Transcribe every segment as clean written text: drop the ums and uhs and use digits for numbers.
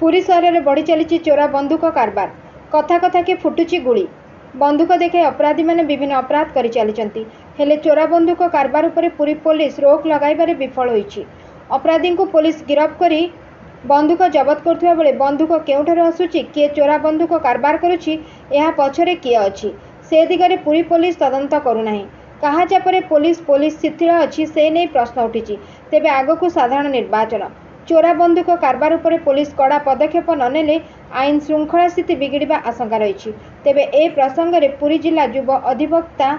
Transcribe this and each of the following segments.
पुरी सहर में बढ़ी चली चोरा बंदूक कारबार कथा कथा के फुटुची गुड़ी बंदूक देखे अपराधी मैंने विभिन्न अपराध कर चली हेले चोरा बंदूक कारबार उपर पुरी पुलिस रोक लगाइबारे विफल होईछि। अपराधी को पुलिस गिरफ्त करी बंदूक जबत करुवा बेले बंदूक केउठारु आसुछि किए चोरा बंदूक कारबार करुछि एहा पछरे किए अछि से दिगरे पुरी पुलिस तदंत करूनाही। कहा चापरे पुलिस शिथिल अछि से नहीं प्रश्न उठिछि। तेबे आगकू साधारण निर्वाचन चोरा बंदूक कारबार उपर पुलिस कड़ा पदक्षेप ननेले आईन श्रृंखला स्थिति बिगिड़िबा आशंका रही। तेबे ए प्रसंग में पुरी जिला युव अधिवक्ता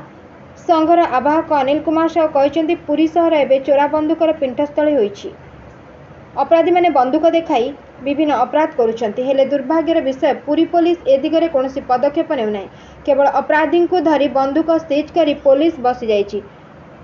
संघर आवाहक अनिल कुमार साहू कहते पुरी सहर एवं चोरा बंदूकर पीठस्थली होईछि। अपराधी मैंने बंदूक देखाई विभिन्न अपराध करुछंती हेले दुर्भाग्यर विषय पुरी पुलिस ए दिगरे कौनसी पदक्षेप नेउनाही। केवल अपराधी को धरी बंदूक सीज करी पुलिस बसी जाइछि।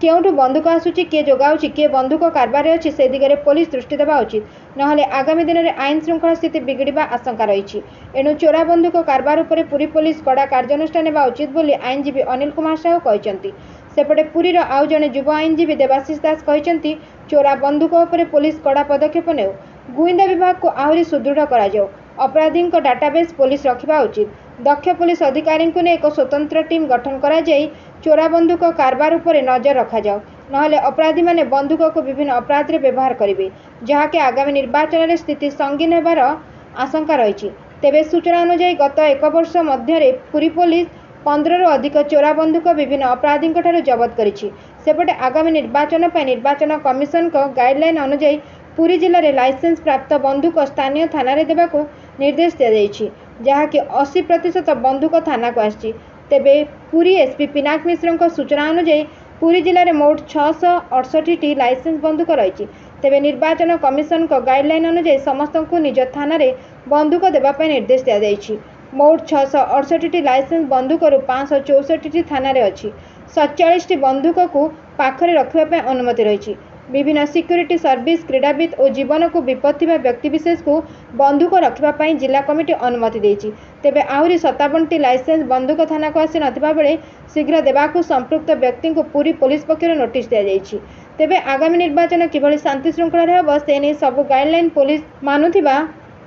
केउठु बंदूक आसुछि किए जोगाउछि किए बंदूक कारबार अछि से दिगरे पुलिस दृष्टि देवा उचित नहले आगामी दिन में आईन श्रृंखला स्थिति बिगिड़िबा आशंका रही। एणु चोरा बंदूक कारबार उपर पुरी पुलिस कड़ा कार्यानुष्ठान नेबा उचित बोली आईनजीवी अनिल कुमार साहू कहते। सेपटे पुरीर आउ जणे युवा आईनजीवी देवाशीष दास कहते चोरा बंदूक उपर पुलिस कड़ा पदक्षेप नेउ गुइंदा विभाग को आहरी सुदृढ़ करा जाऊ अपराधी डाटाबेस पुलिस रखा उचित दक्ष पुलिस अधिकारी को एक स्वतंत्र टीम गठन करा जाई चोरा बंदूक कारबार उपर नजर रखा जाऊ नहले अपराधी माने बंदूक को विभिन्न अपराध रे व्यवहार करेंगे जहाँकि आगामी निर्वाचन में स्थिति संगीन होबार आशंका रही। तेबे सूचना अनुसार गत एक वर्ष मध्य पुरी पुलिस 15 रु अधिक चोरा बंदूक विभिन्न अपराधी जबत करिछि। सेपटे आगामी निर्वाचन पर निर्वाचन कमिशन को गाइडलाइन अनुसार पुरी जिले में लाइसेंस प्राप्त बंदूक स्थानीय थाना रे देबाकू निर्देश दिया जहाँकि 80% बंदूक थाना को आसी। तेबे पुरी एसपी पिनाक मिश्र सूचना अनुसार पुरी जिले में मोट 668 लाइसेंस बंदूक रही। तेबे निर्वाचन कमिशन को गाइडलाइन अनुसार समस्त को निज थाना रे बंदूक देवाई निर्देश दिया। मोट 668 लाइसेंस बंदूक 564 थाना रे अच्छी 47 बंदूक को पाखरे रखा अनुमति रही। विभिन्न सिक्योरिटी सर्विस क्रीड़ाविद और जीवन को विपद थिबा व्यक्तिविशेष को बंदूक रखापी जिला कमिटी अनुमति देछि। तेबे आहरी 57टी लाइसेंस बंदूक थाना को आसी नथिबा बेले शीघ्र देबाकू संपृक्त व्यक्ति को पूरी पुलिस पक्षर नोटिस दिया जाइछि। तेबे आगामी निर्वाचन किभली शांति श्रृंखला हेब से नहीं सब गाइडलाइन पुलिस मानुथिबा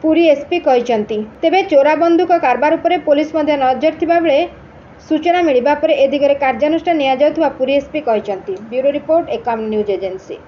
पुरी एसपी कहते। तेबे चोरा बंदूक कारबार उपर पुलिस मध्य नजर थिबा बेले सूचना मिलिबा परे ए दिगरे कार्यानुष्ठान निया जाउथबा पुरी एसपी कहते। ब्यूरो रिपोर्ट एकाम न्यूज एजेंसी।